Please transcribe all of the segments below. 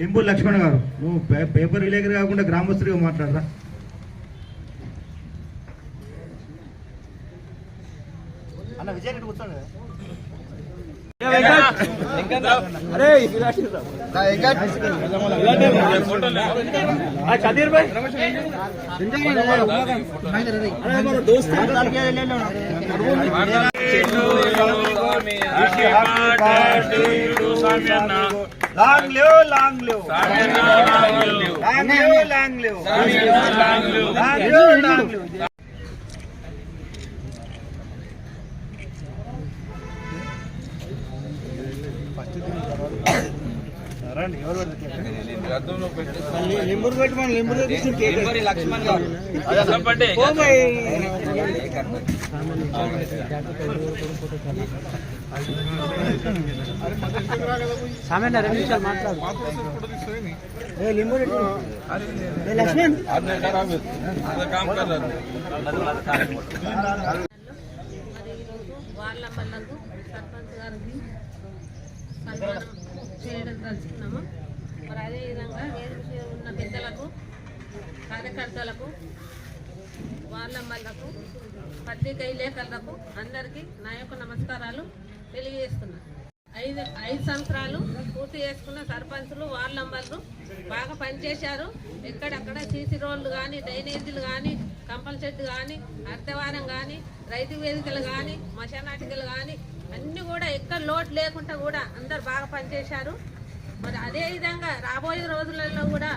లింబూరు లక్ష్మణ్ గారు, నువ్వు పేపర్ విలేకరు కాకుండా గ్రామస్తుడిగా మాట్లాడరా. అన్న విజయ్ రెడ్డి కూర్చోండి. చదీర్ భాయ్ Long live, long live. Long live, long live. Long live, long live. లింబూరు పెట్టుకోండి. లింబూరు లక్ష్మణ్ గారు సామాన్య 2 నిమిషాలు మాట్లాడు. లింబూరు లక్ష్మణ్ వాళ్ళ మళ్ళకు సర్పంచ్ గారికి సన్మానం చేయడం తలుచుకున్నాము. మరి అదేవిధంగా వేదిక ఉన్న పెద్దలకు, కార్యకర్తలకు, వాళ్ళ మళ్ళకు, పత్రికా విలేకరులకు అందరికీ నా యొక్క నమస్కారాలు తెలియజేస్తున్నాను. 5 సంవత్సరాలు పూర్తి చేసుకున్న సర్పంచులు, వార్డు మెంబర్లు బాగా పనిచేశారు. ఎక్కడక్కడ సీసీ రోడ్లు కానీ, డ్రైనేజీలు కానీ, కంపల చెట్టు కానీ, అర్థవారం కానీ, రైతు వేదికలు కానీ, మశానాటికలు కానీ అన్నీ కూడా ఎక్కడ లోటు లేకుండా కూడా అందరు బాగా పనిచేశారు. మరి అదేవిధంగా రాబోయే రోజులలో కూడా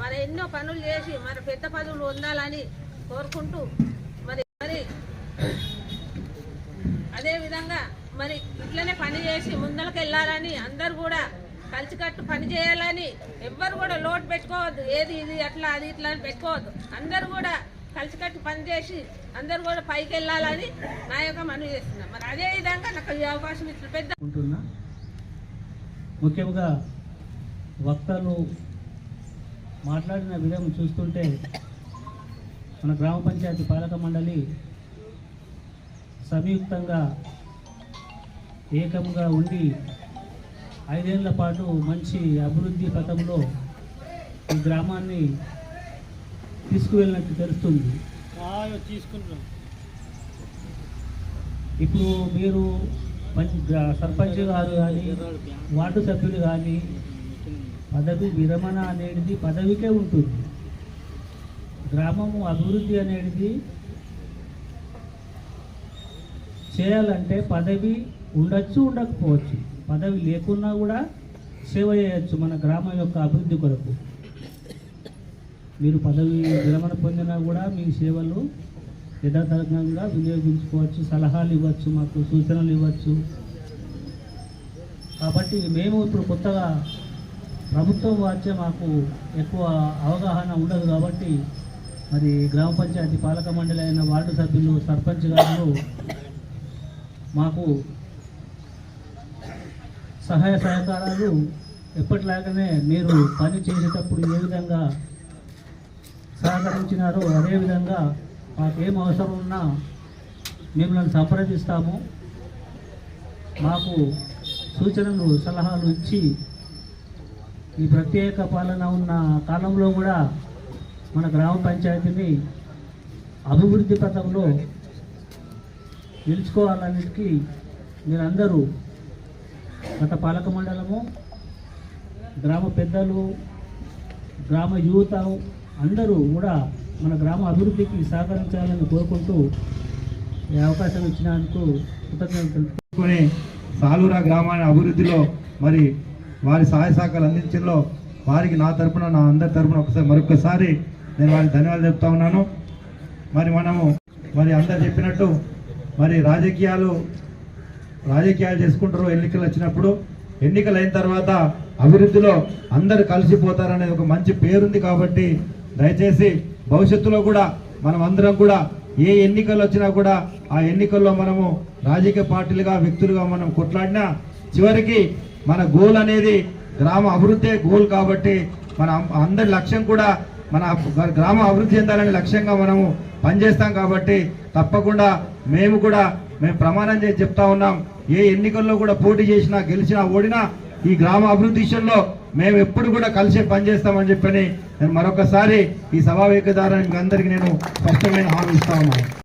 మరి ఎన్నో పనులు చేసి మరి పెద్ద పదవులు పొందాలని కోరుకుంటూ మరి అదేవిధంగా మరి ఇట్లనే పని చేసి ముందరకు వెళ్ళాలని, అందరు కూడా కలిసికట్టు పని చేయాలని, ఎవ్వరు కూడా లోటు పెట్టుకోవద్దు. ఏది ఇది అట్లా అది ఇట్లా అని పెట్టుకోవద్దు. అందరు కూడా కలిసికట్టు పని చేసి అందరు కూడా పైకి వెళ్ళాలని నా యొక్క మనవి చేస్తున్నాం. మరి అదేవిధంగా నాకు ఈ అవకాశం ఇచ్చిన పెద్ద ముఖ్యంగా వక్తలు మాట్లాడిన విధం చూస్తుంటే మన గ్రామ పంచాయతీ పాలక మండలి సంయుక్తంగా ఏకంగా ఉండి 5 ఏళ్ల పాటు మంచి అభివృద్ధి పథంలో ఈ గ్రామాన్ని తీసుకువెళ్ళినట్టు తెలుస్తుంది. ఇప్పుడు మీరు సర్పంచ్ గారు కానీ, వార్డు సభ్యులు కానీ పదవి విరమణ అనేది పదవికే ఉంటుంది. గ్రామము అభివృద్ధి అనేది చేయాలంటే పదవి ఉండొచ్చు, ఉండకపోవచ్చు. పదవి లేకున్నా కూడా సేవ చేయొచ్చు మన గ్రామం యొక్క అభివృద్ధి కొరకు. మీరు పదవి విరమణ పొందినా కూడా మీ సేవలు యథాతథంగా వినియోగించుకోవచ్చు, సలహాలు ఇవ్వచ్చు, మాకు సూచనలు ఇవ్వచ్చు. కాబట్టి మేము ఇప్పుడు కొత్తగా ప్రభుత్వం వచ్చే మాకు ఎక్కువ అవగాహన ఉండదు. కాబట్టి మరి గ్రామ పంచాయతీ పాలక మండలి అయిన వార్డు సభ్యులు, సర్పంచ్ గారు మాకు సహాయ సహకారాలు ఎప్పటిలాగానే మీరు పని చేసేటప్పుడు ఏ విధంగా సహకరించినారో అదేవిధంగా మాకేం అవసరం ఉన్నా మిమ్మల్ని సంప్రదిస్తాము. మాకు సూచనలు, సలహాలు ఇచ్చి ఈ ప్రత్యేక పాలన ఉన్న కాలంలో కూడా మన గ్రామ పంచాయతీని అభివృద్ధి పథంలో నిలుచుకోవాలన్నిటికీ మీరందరూ గత పాలక మండలము, గ్రామ పెద్దలు, గ్రామ యువత అందరూ కూడా మన గ్రామ అభివృద్ధికి సహకరించాలని కోరుకుంటూ ఈ అవకాశం ఇచ్చినందుకు కృతజ్ఞతలు తెలుపుకొని సాలూరా గ్రామాన్ని అభివృద్ధిలో మరి వారి సహాయ సహకారాలు అందించడంలో వారికి నా తరపున, నా అందరి తరపున మరొకసారి నేను వారికి ధన్యవాదాలు చెప్తా ఉన్నాను. మరి అందరు చెప్పినట్టు మరి రాజకీయాలు చేసుకుంటారు. ఎన్నికలు వచ్చినప్పుడు, ఎన్నికలు అయిన తర్వాత అభివృద్ధిలో అందరు కలిసిపోతారనేది ఒక మంచి పేరుంది. కాబట్టి దయచేసి భవిష్యత్తులో కూడా మనం అందరం కూడా ఏ ఎన్నికలు వచ్చినా కూడా ఆ ఎన్నికల్లో మనము రాజకీయ పార్టీలుగా, వ్యక్తులుగా మనం కొట్లాడినా చివరికి మన గోల్ అనేది గ్రామ అభివృద్ధి గోల్. కాబట్టి మన అందరి లక్ష్యం కూడా మన గ్రామ అభివృద్ధి చెందాలనే లక్ష్యంగా మనము పనిచేస్తాం. కాబట్టి తప్పకుండా మేము ప్రమాణం చేసి చెప్తా ఉన్నాం, ఏ ఎన్నికల్లో కూడా పోటీ చేసినా, గెలిచినా, ఓడినా ఈ గ్రామ అభివృద్ధి విషయంలో మేము ఎప్పుడు కూడా కలిసి పనిచేస్తామని చెప్పని నేను మరొకసారి ఈ సభావేదిక ద్వారా మీకు అందరికీ నేను స్పష్టమైన హామీ ఇస్తా ఉన్నాను.